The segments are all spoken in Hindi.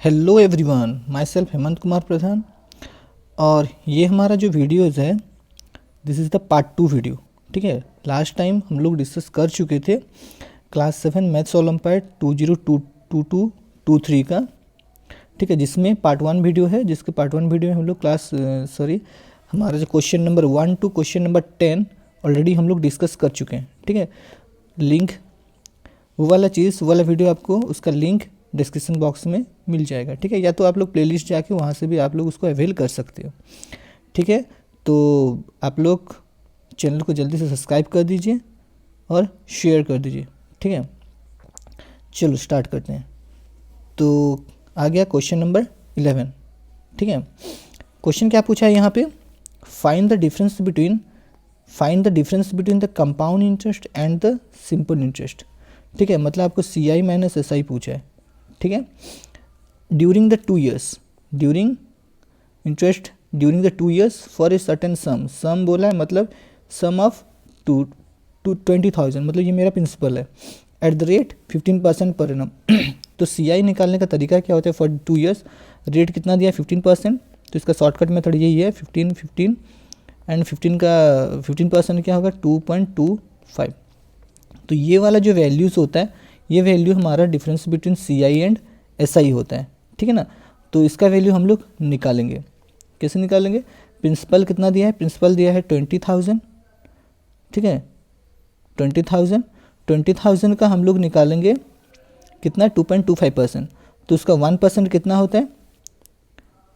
Hello everyone, myself Hemant Kumar Pradhan. और ये हमारा जो वीडियोज़ है, this is the part 2 video. ठीक है, लास्ट टाइम हम लोग डिस्कस कर चुके थे क्लास 7 मैथ्स ओलंपियाड 2022-23 का। ठीक है, जिसमें पार्ट 1 वीडियो है, जिसके पार्ट 1 वीडियो में हम लोग हमारा जो question number 1 to question number 10 already हम लोग डिस्कस कर चुके हैं। ठीक है, लिंक वो वाला वीडियो आपको उसका लिंक डिस्क्रिप्शन बॉक्स में मिल जाएगा। ठीक है, या तो आप लोग प्लेलिस्ट जाके वहाँ से भी आप लोग उसको अवेल कर सकते हो। ठीक है, तो आप लोग चैनल को जल्दी से सब्सक्राइब कर दीजिए और शेयर कर दीजिए। ठीक है, चलो स्टार्ट करते हैं। तो आ गया क्वेश्चन नंबर 11। ठीक है, क्वेश्चन क्या पूछा है यहाँ पे, find the difference between the compound interest and the simple interest. ठीक है, मतलब आपको CI माइनस SI पूछा है। ठीक है, during the 2 years for a certain सम बोला है, मतलब सम ऑफ 20,000, मतलब ये मेरा प्रिंसिपल है, at the rate 15% per annum. तो CI निकालने का तरीका क्या होता है, फॉर 2 ईयर्स रेट कितना दिया है 15%, तो इसका शॉर्टकट मेथड यही है 15 एंड 15% क्या होगा 2.25। तो ये वाला जो वैल्यूज़ होता है, ये वैल्यू हमारा difference between CI and SI होता है। ठीक है ना, तो इसका वैल्यू हम लोग निकालेंगे। कैसे निकालेंगे, प्रिंसिपल कितना दिया है, प्रिंसिपल दिया है 20,000। ठीक है, 20,000 का हम लोग निकालेंगे कितना 2.25%, तो उसका 1% कितना होता है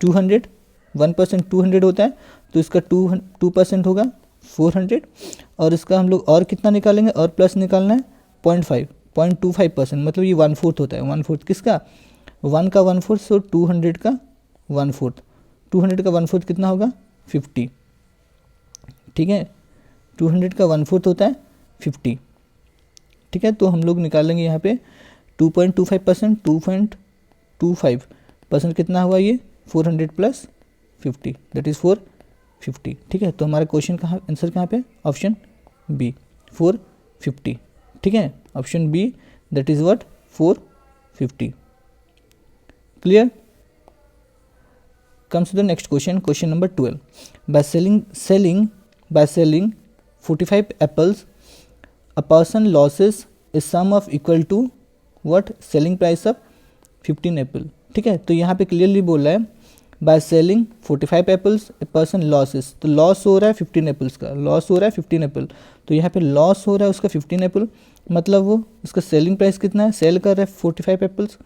200, 1% 200 होता है, तो इसका 2% होगा 400, और इसका हम लोग और कितना निकालेंगे, और प्लस निकालना है 0.25%, मतलब ये 1/4 होता है। 1/4 किसका, 1 का 1/4, सो 200 का 1/4, 200 का 1/4 कितना होगा 50। ठीक है, 200 का 1/4 होता है 50। ठीक है, तो हम लोग निकालेंगे यहाँ पे 2.25%, 2.25% कितना हुआ, ये 400 प्लस 50, दैट इज़ 450। ठीक है, तो हमारा क्वेश्चन आंसर कहाँ पे, ऑप्शन बी 450। ठीक है, option B, that is what 450। Clear. comes to the next question number 12. by selling 45 apples, a person loses a sum of equal to what, selling price of 15 apple। ठीक है, तो यहाँ पे क्लियरली बोला है by selling 45 apples a person losses, तो लॉस हो रहा है 15 एप्पल्स का, लॉस हो रहा है 15 एप्पल, तो यहाँ पे लॉस हो रहा है उसका 15 एप्पल, मतलब वो उसका सेलिंग प्राइस कितना है, सेल कर रहा है 45 एप्पल्स।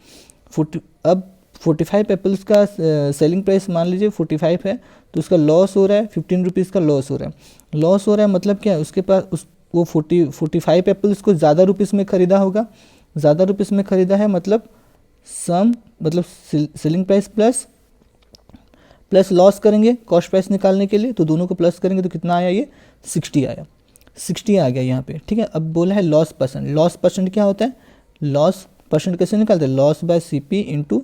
अब 45 एप्पल्स का सेलिंग प्राइस मान लीजिए 45 है, तो उसका लॉस हो रहा है 15 रुपीज़ का लॉस हो रहा है। लॉस हो रहा है मतलब क्या है, उसके पास वो 45 एप्पल्स को ज़्यादा रुपीज़ में ख़रीदा होगा, ज़्यादा रुपीज़ में ख़रीदा है, मतलब सेलिंग प्राइस प्लस लॉस करेंगे कॉस्ट प्राइस निकालने के लिए, तो दोनों को प्लस करेंगे तो कितना आया, ये 60 आया, 60 आ गया यहाँ पे। ठीक है, अब बोला है लॉस परसेंट क्या होता है, लॉस परसेंट कैसे निकालते हैं, लॉस बाय CP इंटू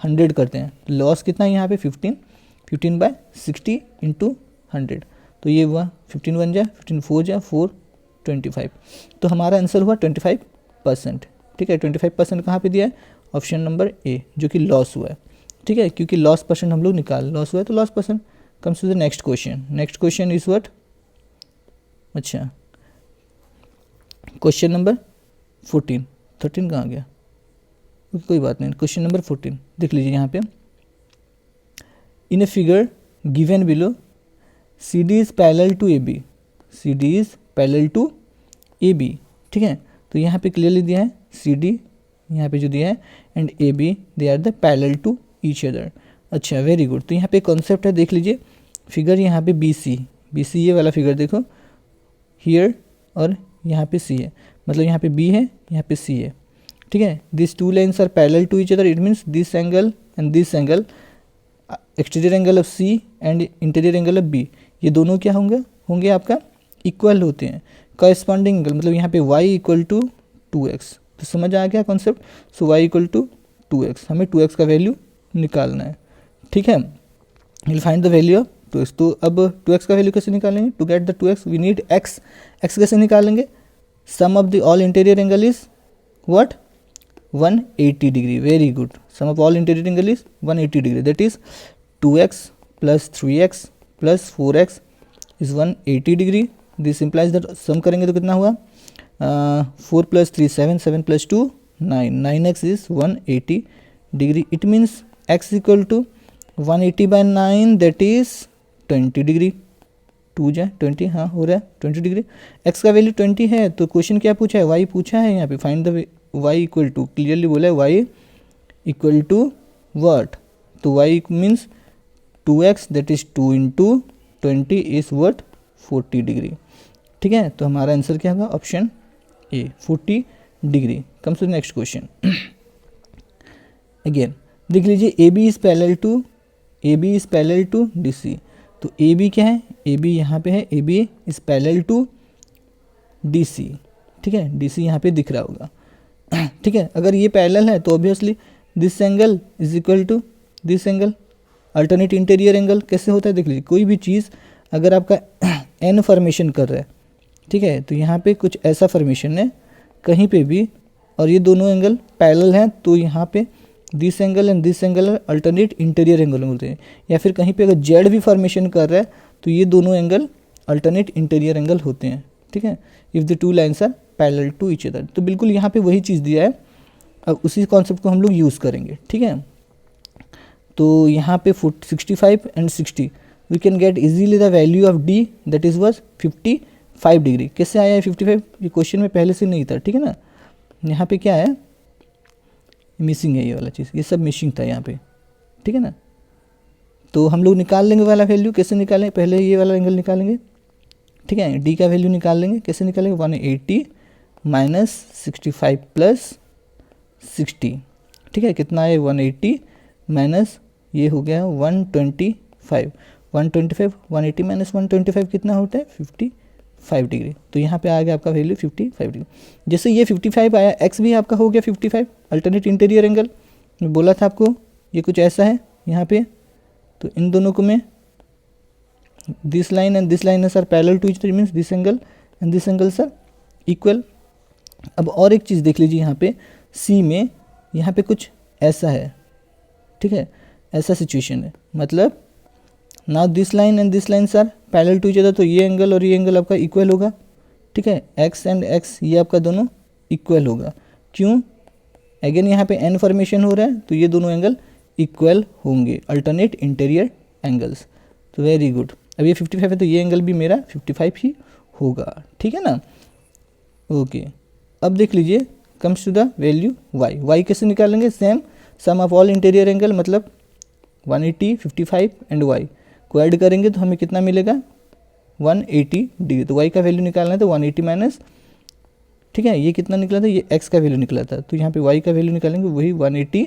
100 करते हैं, तो लॉस कितना है यहाँ पे 15 बाय 60 इंटू 100, तो ये हुआ 15 1 जा 15 4 जा 425, तो हमारा आंसर हुआ 25%। ठीक है, 25% कहाँ पे दिया है, ऑप्शन नंबर ए, जो कि लॉस हुआ है। ठीक है, क्योंकि लॉस परसेंट हम लोग लॉस हुआ है तो loss percent. Comes to the next question is what, अच्छा क्वेश्चन नंबर 13 कहाँ गया, कोई बात नहीं, क्वेश्चन नंबर 14 देख लीजिए यहाँ पे, in a figure given below CD is parallel to AB। ठीक है, तो यहाँ पे क्लियरली दिया है CD यहाँ पे जो दिया है and AB they are the parallel to each other. अच्छा, वेरी गुड। तो यहाँ पे कॉन्सेप्ट है, देख लीजिए फिगर यहाँ पे BC ये वाला फिगर देखो हियर, और यहाँ पे C है, मतलब यहाँ पे B है, यहाँ पे C है। ठीक है, this 2 lines are parallel to each other, it means this angle and this angle, exterior angle of C and interior angle of B, ये दोनों क्या होंगे आपका इक्वल होते हैं। कॉरेस्पॉन्डिंग एंगल, मतलब यहाँ पे y इक्वल टू 2x, तो समझ आ गया concept. So y equal to 2x, हमें 2x का वैल्यू निकालना है। ठीक है, will find the value of 2x, तो अब 2x का वैल्यू कैसे निकालेंगे, to get the 2x we need x कैसे निकालेंगे, sum of the all interior angle is what 180 degree. Very good. Sum of all interior angle is 180 degree. That is 2x plus 3x plus 4x is 180 degree. This implies that sum करेंगे तो कितना हुआ 4 plus 3 7, 7 plus 2 9, 9x is 180 degree. It means x equal to 180 by 9, that is 20 degree. 2 जाए 20, हाँ हो रहा है 20 डिग्री. x का वैल्यू 20 है तो क्वेश्चन क्या पूछा है, y पूछा है. यहाँ पे find the y equal to, clearly बोला है y इक्वल टू व्हाट, तो y means 2x that is 2 into 20 is what 40 degree. ठीक है, तो हमारा आंसर क्या होगा, option A 40 degree. Comes to next question. Again देख लीजिए, A B is parallel to D C. तो ए बी क्या है, ए बी यहाँ पे है, A B is parallel to D C. ठीक है, डी सी यहाँ पे दिख रहा होगा. ठीक है, अगर ये पैरेलल है तो obviously this angle is equal to this angle. Alternate interior angle कैसे होता है, देख लीजिए, कोई भी चीज़ अगर आपका एन फॉर्मेशन कर रहा है, ठीक है, तो यहाँ पे कुछ ऐसा फॉर्मेशन है कहीं पे भी, और ये दोनों एंगल पैरेलल हैं, तो यहाँ पे this angle and this angle alternate interior angle बोलते हैं. या फिर कहीं पे अगर जेड भी फॉर्मेशन कर रहा है तो ये दोनों एंगल अल्टरनेट इंटीरियर एंगल होते हैं. ठीक है, if the two lines are parallel to each other. तो बिल्कुल यहाँ पे वही चीज़ दिया है, अब उसी कॉन्सेप्ट को हम लोग यूज़ करेंगे. ठीक है, तो यहाँ पे 65 and 60 we can get easily the value of D, that is was 55 degree. कैसे आया है 55, ये क्वेश्चन में पहले से नहीं था. ठीक है ना, यहाँ पे क्या है, मिसिंग है ये वाला चीज़, ये सब मिसिंग था यहाँ पे. ठीक है ना, तो हम लोग निकाल लेंगे वाला वैल्यू. कैसे निकालें, पहले ये वाला एंगल निकालेंगे. ठीक है, डी का वैल्यू निकाल लेंगे. कैसे निकालेंगे, 180 माइनस 65 प्लस 60. ठीक है, कितना है 180 माइनस ये हो गया 125. 180 माइनस 125 कितना होता है 55 डिग्री. तो यहाँ पे आ गया आपका वैल्यू 55 डिग्री. जैसे ये 55 आया, एक्स भी आपका हो गया 55, अल्टरनेट इंटीरियर एंगल. मैं बोला था आपको ये कुछ ऐसा है यहाँ पे, तो इन दोनों को मैं this line and this line are parallel to each other, means this angle and this angle sir equal. अब और एक चीज़ देख लीजिए, यहाँ पे सी में यहाँ पे कुछ ऐसा है. ठीक है, ऐसा सिचुएशन है, मतलब now this line and this line are parallel to each other, तो ये एंगल और ये एंगल आपका इक्वल होगा. ठीक है, एक्स एंड एक्स ये आपका दोनों इक्वल होगा. क्यों, अगेन यहाँ पे एन फॉर्मेशन हो रहा है, तो ये दोनों एंगल इक्वल होंगे, अल्टरनेट इंटीरियर एंगल्स. तो वेरी गुड. अब ये 55 है तो ये एंगल भी मेरा 55 ही होगा. ठीक है ना, ओके. अब देख लीजिए, comes to the value Y. Y कैसे निकालेंगे, same sum of all interior angle, मतलब 180 55 एंड वाई को ऐड करेंगे तो हमें कितना मिलेगा 180 डिग्री. तो वाई का वैल्यू निकालना है तो 180 माइनस, ठीक है, ये कितना निकला था, ये एक्स का वैल्यू निकला था, तो यहाँ पे वाई का वैल्यू निकालेंगे वही 180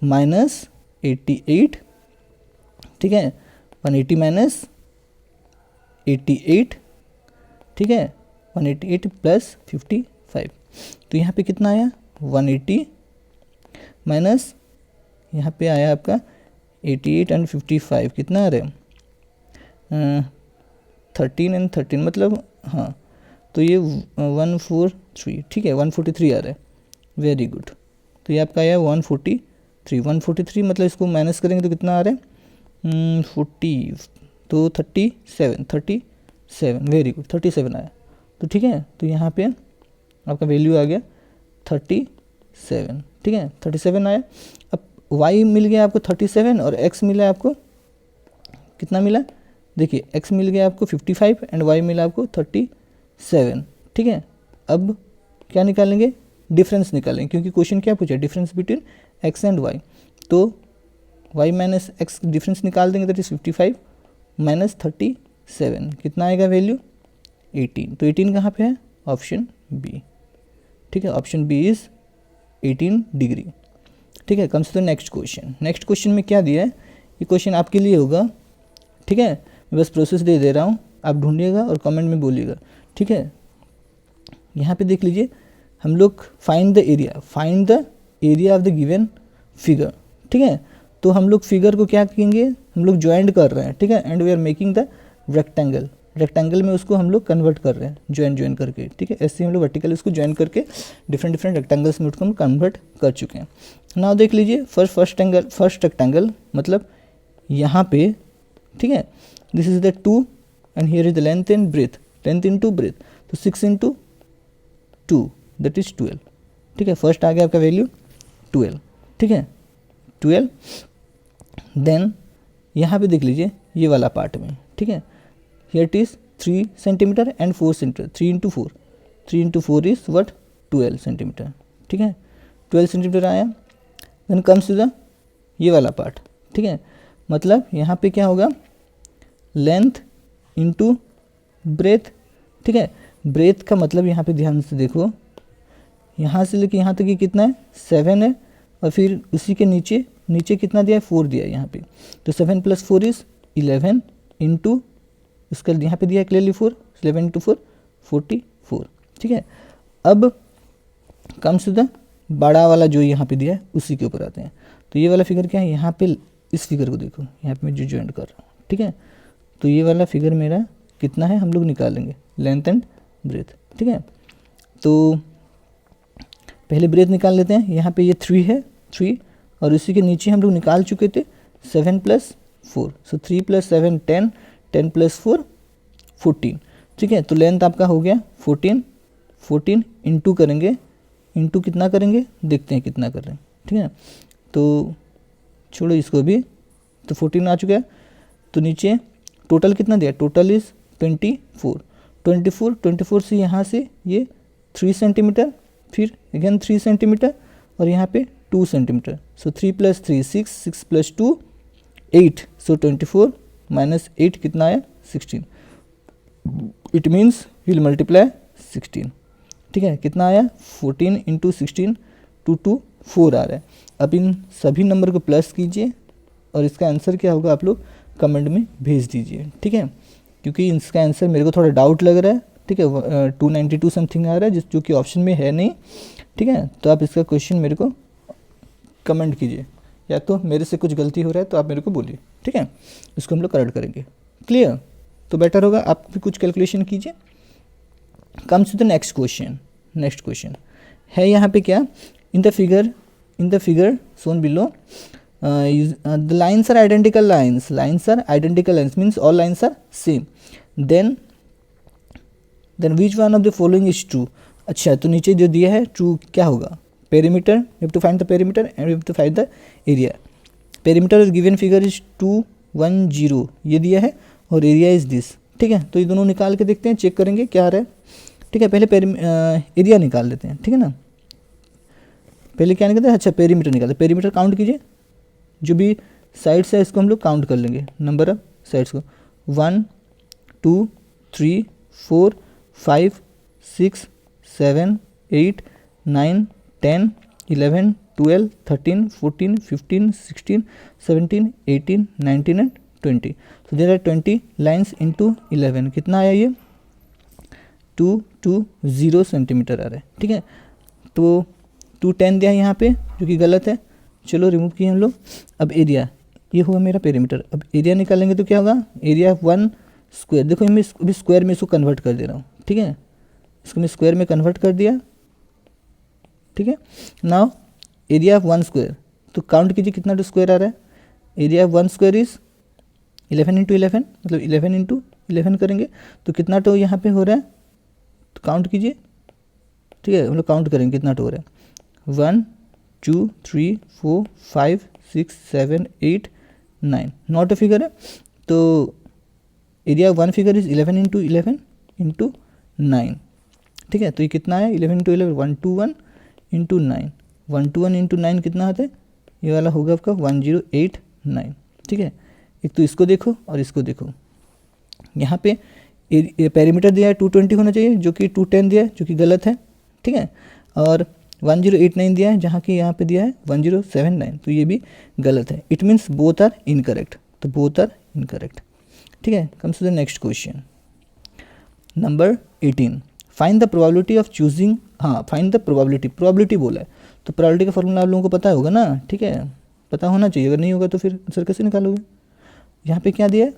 माइनस 88. ठीक है, 180 माइनस 88. ठीक है, 188 प्लस 55. तो यहाँ पे कितना आया 180 माइनस यहाँ पे आया आपका 88 एंड 55 कितना आ रहा है 13 एंड 13, मतलब हाँ, तो ये 143. ठीक है, 143 आ रहा है. Very good. तो ये आपका आया 143. मतलब इसको माइनस करेंगे तो कितना आ रहा है 40, तो 37. वेरी गुड, 37 आया. तो ठीक है, तो यहाँ पे आपका वैल्यू आ गया 37. ठीक है, 37 आया. अब y मिल गया आपको 37 और x मिला आपको कितना मिला, देखिए x मिल गया आपको 55 एंड y मिला आपको 37. ठीक है, अब क्या निकालेंगे, डिफरेंस निकालेंगे, क्योंकि क्वेश्चन क्या पूछा, difference between x and y. तो y माइनस एक्स डिफरेंस निकाल देंगे, दैट इज 55 माइनस 37 कितना आएगा वैल्यू 18. तो 18 कहाँ पे है, ऑप्शन बी. ठीक है, ऑप्शन बी इज 18 डिग्री. ठीक है, comes to the next question. Next question में क्या दिया है, ये क्वेश्चन आपके लिए होगा. ठीक है, मैं बस प्रोसेस दे रहा हूँ, आप ढूंढिएगा और कमेंट में बोलिएगा. ठीक है, यहाँ पे देख लीजिए, हम लोग find the area of the given figure. ठीक है, तो हम लोग फिगर को क्या कहेंगे, हम लोग ज्वाइंट कर रहे हैं. ठीक है, and we are making the rectangle. Rectangle में उसको हम लोग कन्वर्ट कर रहे हैं ज्वाइन करके, ठीक है। ऐसे हम लोग वर्टिकल उसको ज्वाइन करके डिफरेंट रेक्टेंगल्स में उसको हम कन्वर्ट कर चुके हैं। नाउ देख लीजिए फर्स्ट रेक्टेंगल मतलब यहाँ पे, ठीक है, this is the 2 and here is the length and breadth, length into breadth, तो 6 इंटू 2 दैट इज 12, ठीक है। फर्स्ट आ गया आपका वैल्यू 12, ठीक है, 12। देन यहाँ पे देख लीजिए ये वाला पार्ट में, ठीक है, here it is 3 centimetre and 4 centimetre, 3 into 4 is what 12 centimetre, ठीक है, 12 सेंटीमीटर आया। देन कम्स टू द ये वाला पार्ट, ठीक है, मतलब यहाँ पे क्या होगा लेंथ इंटू ब्रेथ, ठीक है। ब्रेथ का मतलब यहाँ पे ध्यान से देखो, यहाँ से लेके यहाँ तक ये कितना है 7 है, और फिर उसी के नीचे कितना दिया है 4 दिया है यहाँ पे, तो 7 + 4 इज 11 इंटू उसका यहाँ पे दिया है क्लियरली 4, 11 इंटू 4 44, ठीक है। अब कम्स टू द बड़ा वाला जो यहाँ पे दिया है उसी के ऊपर आते हैं। तो ये वाला फिगर क्या है, यहाँ पे इस फिगर को देखो, यहाँ पे मैं जो ज्वाइंट कर रहा हूँ, ठीक है। तो ये वाला फिगर मेरा कितना है हम लोग निकालेंगे लेंथ एंड ब्रेथ, ठीक है। तो पहले ब्रेथ निकाल लेते हैं, यहाँ पे ये 3 है 3, और उसी के नीचे हम लोग निकाल चुके थे 7 + 4, सो 3 + 7 10, 10 + 4 14, ठीक है। तो लेंथ आपका हो गया 14 इंटू करेंगे, इंटू कितना करेंगे देखते हैं कितना कर रहे हैं, ठीक है। तो छोड़ो इसको भी, तो 14 आ चुका है। तो नीचे टोटल कितना दिया, टोटल इज 24 से यहाँ से ये 3 सेंटीमीटर, फिर अगेन 3 सेंटीमीटर, और यहाँ पे 2 सेंटीमीटर, सो 3 + 3 6, 6 + 2 8, सो 24 - 8 कितना आया 16, इट मीन्स विल मल्टीप्लाई 16, ठीक है। कितना आया 14 इंटू 16, 2 2 4 आ रहा है। अब इन सभी नंबर को प्लस कीजिए और इसका आंसर क्या होगा आप लोग कमेंट में भेज दीजिए, ठीक है, क्योंकि इसका आंसर मेरे को थोड़ा डाउट लग रहा है, ठीक है। 292 समथिंग आ रहा है जो कि ऑप्शन में है नहीं, ठीक है। तो आप इसका क्वेश्चन मेरे को कमेंट कीजिए, या तो मेरे से कुछ गलती हो रहा है तो आप मेरे को बोलिए, ठीक है, इसको हम लोग करेक्ट करेंगे। क्लियर, तो बेटर होगा आप भी कुछ कैलकुलेशन कीजिए। Comes to the next question है यहाँ पे क्या, in the figure shown below the lines are identical lines means all lines are same, then which one of the following is true। अच्छा, तो नीचे जो दिया है ट्रू क्या होगा, perimeter, you have to find the perimeter and you have to find the area। Perimeter given figure is 210 ये दिया है, और एरिया इज दिस, ठीक है। तो ये दोनों निकाल के देखते हैं, चेक करेंगे क्या आ रहा है, ठीक है। पहले एरिया निकाल लेते हैं, ठीक है ना। पहले क्या निकालते हैं, अच्छा पेरीमीटर निकालते हैं। पेरीमीटर काउंट कीजिए, जो भी साइड्स है इसको हम लोग काउंट कर लेंगे, नंबर ऑफ साइड्स को 1 2 3 4 5 6 7 8 9 10 11 12 13 14 15 16 17 18 19 and 20। So there are 20 lines into 11, कितना आया ये 220 सेंटीमीटर आ रहा है, ठीक है। तो 210 दिया है यहाँ पे, जो कि गलत है, चलो रिमूव किए हम लोग। अब एरिया, ये हुआ मेरा पेरीमीटर। अब एरिया निकालेंगे तो क्या होगा, एरिया 1 स्क्वायर, देखो मैं अभी स्क्वायर में इसको कन्वर्ट कर दे रहा हूँ, ठीक है, इसको मैं स्क्वायर में कन्वर्ट कर दिया, ठीक है। नाउ एरिया 1 स्क्वायर, तो काउंट कीजिए कितना टू स्क्वायर आ रहा है, एरिया 1 स्क्वायर इज 11 इंटू 11, मतलब 11 इंटू 11 करेंगे तो कितना टो यहाँ पे हो रहा है, तो काउंट कीजिए, ठीक है, हम लोग काउंट करेंगे कितना टो हो रहा है, 1 2 3 4 5 6 7 8 9, नॉट अ फिगर है, तो area 1 figure is 11 into 11 into 9, ठीक है। तो ये कितना है 11 इंटू 11 121 इंटू 9, 121 इंटू 9 कितना होता है, ये वाला होगा आपका 1089, ठीक है। एक तो इसको देखो और इसको देखो, यहाँ पे पेरीमीटर दिया है 220 होना चाहिए, जो कि 210 दिया है, जो कि गलत है, ठीक है। और 1089 दिया है, जहाँ की यहाँ पे दिया है 1079, तो ये भी गलत है। It means both are incorrect, तो बोथ आर इनकरेक्ट, ठीक है। Comes to the next question number 18, find the probability of choosing, हाँ फाइंड द प्रोबेबिलिटी बोला है, तो प्रोबेबिलिटी का फॉर्मूला आप लोगों को पता होगा ना, ठीक है, पता होना चाहिए, अगर नहीं होगा तो फिर आंसर कैसे निकालोगे। यहाँ पे क्या दिया है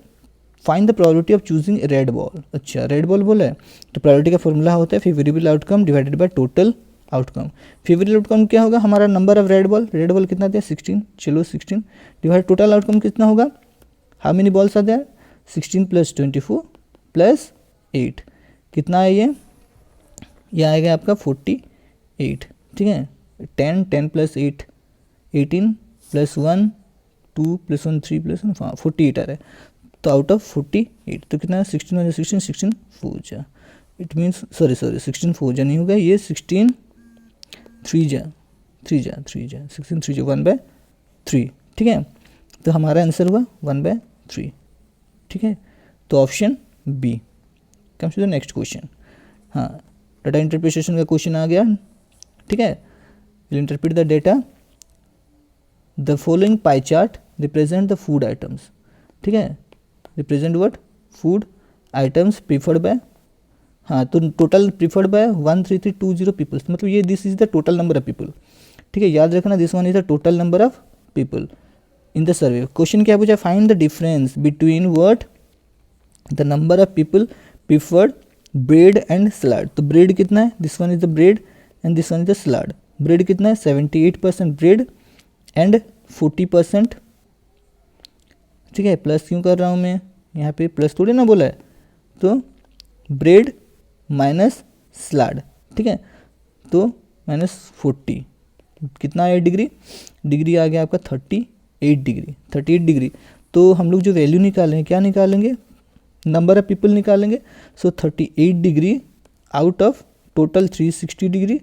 find the probability of choosing red ball. अच्छा रेड बॉल बोला है, तो प्रोबेबिलिटी का फॉर्मूला होता है favourable outcome divided by total outcome. Favourable outcome क्या होगा, हमारा नंबर ऑफ रेड बॉल कितना दिया 16, चलो 16 डिवाइड टोटल आउटकम कितना होगा, how many balls are there 16 + 24 + 8 कितना है ये आएगा आपका 48, ठीक है। 10 + 8 18 + 1 2 + 1 3 + 1 हाँ 48 आ रहा है। तो आउट ऑफ 48 तो कितना है 16 16 16 4 जा, इट मीन्स सॉरी 16 4 जा नहीं होगा, ये 16 3 जा 16 3 जा 1/3, ठीक है। तो हमारा आंसर हुआ 1/3, ठीक है। तो option B. Comes to the next question. हाँ डाटा इंटरप्रिटेशन का क्वेश्चन आ गया, ठीक है। Will interpret the data, the following pie chart represent the food items, ठीक है। Represent what, food items preferred by, हाँ तो टोटल प्रीफर्ड बाय 13320 पीपल्स, मतलब ये this is the total number of people, ठीक है। याद रखना this one is the total number of people in the survey. Question क्या पूछा, find the difference between what, the number of people preferred bread and salad. तो ब्रेड कितना है, this one is the bread and this one is the salad. Bread कितना है 78% ब्रेड एंड 40%, ठीक है। प्लस क्यों कर रहा हूँ मैं, यहाँ पे प्लस थोड़ी ना बोला है, तो ब्रेड माइनस सलाड, ठीक है। तो -40 कितना है डिग्री आ गया आपका 38 डिग्री। तो हम लोग जो वैल्यू निकालेंगे क्या निकालेंगे, नंबर ऑफ पीपल निकालेंगे। सो 38 degree out of total 360 degree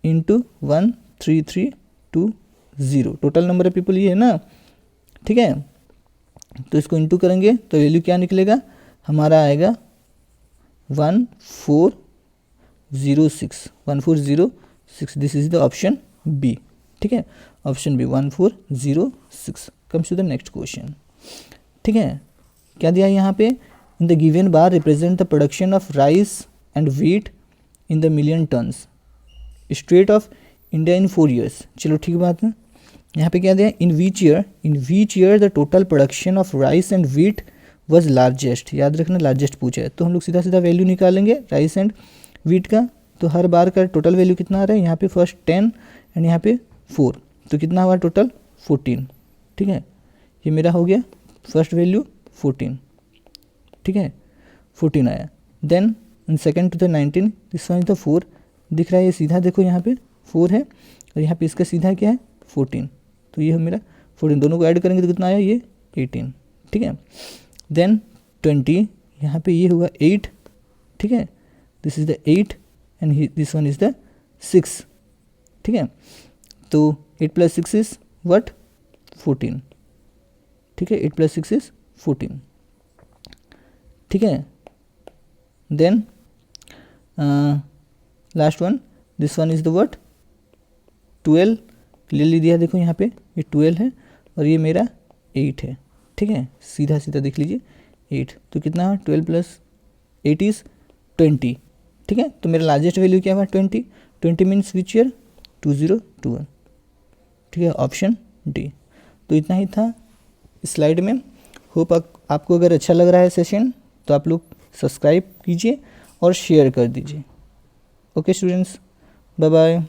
into 13320, total number of people ये है ना, ठीक है। तो इसको इंटू करेंगे तो वैल्यू क्या निकलेगा, हमारा आएगा 1406, this is the option B, ठीक है। Option B 1406। Comes to the next question, ठीक है। क्या दिया है यहाँ पे, in the given bar represent the production of rice and wheat in the million tons, state of India in 4 years। चलो ठीक बात है, यहाँ पे क्या दिया, in which year the total production of rice and wheat was largest. याद रखना लार्जेस्ट पूछा है, तो हम लोग सीधा वैल्यू निकालेंगे राइस एंड व्हीट का। तो हर बार का टोटल वैल्यू कितना आ रहा है, यहाँ पे फर्स्ट 10 एंड यहाँ पे 4, तो कितना हुआ टोटल 14, ठीक है। ये मेरा हो गया फर्स्ट वैल्यू 14, ठीक है 14 आया। Then in second to the 19, this one is the 4 दिख रहा है, ये सीधा देखो यहाँ पे 4 है और यहाँ पे इसका सीधा क्या है 14, तो ये मेरा 14, दोनों को ऐड करेंगे तो कितना आया ये 18, ठीक है। देन 20, यहाँ पे ये हुआ 8, ठीक है, this is the 8 and this one is the 6, ठीक है। तो 8 + 6 इज व्हाट 14, ठीक है, 8 + 6 इज 14, ठीक है। Then last one, this one is the what 12, clearly दिया देखो यहाँ पे ये 12 है और ये मेरा 8 है, ठीक है। सीधा देख लीजिए 8, तो कितना है 12 + 8 इज 20, ठीक है। तो मेरा लार्जेस्ट वैल्यू क्या हुआ 20 मीन्स विच ईयर 2021, ठीक है, ऑप्शन डी। तो इतना ही था स्लाइड में। होप आपको अगर अच्छा लग रहा है सेशन तो आप लोग सब्सक्राइब कीजिए और शेयर कर दीजिए। Okay students, bye bye.